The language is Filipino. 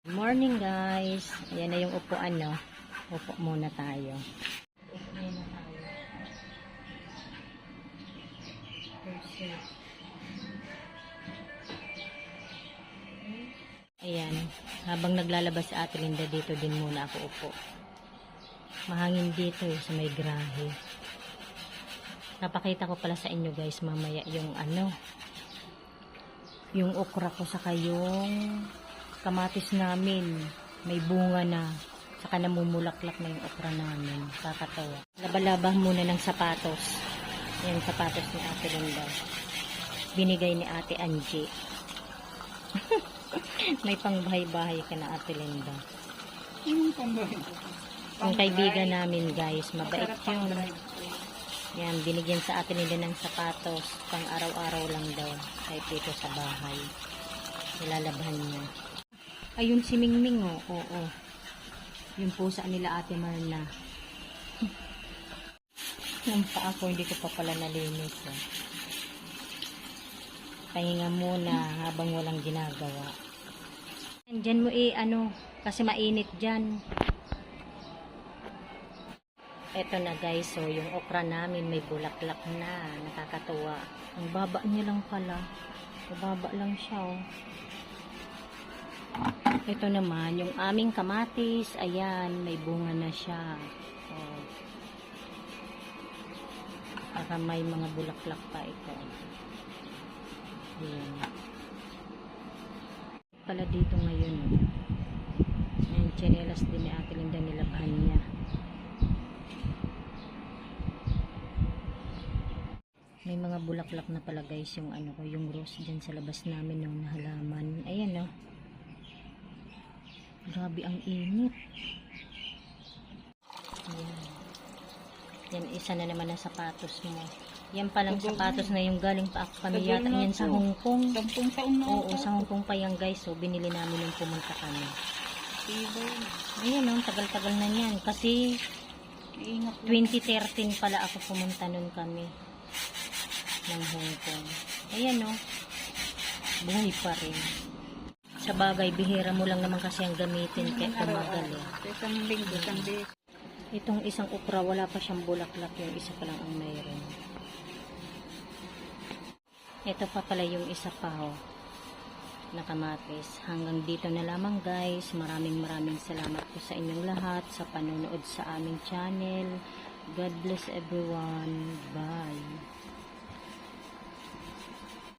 Good morning guys. Ayan na yung upuan, no? Upo muna tayo. Upo muna tayo. Ayan. Habang naglalabas si Ate Linda, dito din muna ako upo. Mahangin dito sa may grahe. Napakita ko pala sa inyo guys mamaya yung yung okra ko saka yung kamatis namin. May bunga na. Saka namumulaklak na yung okra namin. Kakatawa. Labalaba muna ng sapatos. Yan sapatos ni Ate Linda. Binigay ni Ate Angie. May pangbahay-bahay ka na Ate Linda. Ang kaibigan namin guys. Mabait yung yan, binigyan sa Ate Linda ng sapatos. Pang araw-araw lang daw. Kahit dito sa bahay. Nilalabhan niya. Ayun si Mingming, oh. Oo. Yung pusa nila Ate Marna. Yung pa ako, hindi ko pa pala nalinis. Oh. Pahinga muna habang walang ginagawa. Diyan mo kasi mainit dyan. Eto na guys, so yung okra namin may bulaklak na. Nakakatuwa. Ang baba niya lang pala. Mababa lang siya, oh. Ito naman, yung aming kamatis, ayan, may bunga na siya. Oh. Para may mga bulaklak pa ito. Ayan. Pala dito ngayon, oh. Ayan, tsinelas din ni Ate Linda, nilabhan niya. May mga bulaklak na pala guys, yung yung rose dyan sa labas namin ng halaman. Ayan, oh. Grabe ang init. Ayan. Yan, isa na naman ang sapatos mo. Yan palang sapatos na yung galing pa kami yata yan sa Hong Kong. 10 taon na. Oo, sa Hong Kong pa yan guys. So, binili namin yung pumunta kami. Ayan, oh, tagal-tagal na yan. Kasi 2013 pala ako pumunta nun kami ng Hong Kong. Ayan, oh. Buhay pa rin. Sa bagay, bihira mo lang naman kasi ang gamitin kaya tumagal, eh. Isang linggo, isang day. Itong isang okra, wala pa siyang bulaklak. Yung isa pa lang ang mayroon. Ito pa pala yung isa pa, oh, na kamatis. Hanggang dito na lamang guys. Maraming salamat po sa inyong lahat sa panonood sa aming channel. God bless everyone. Bye.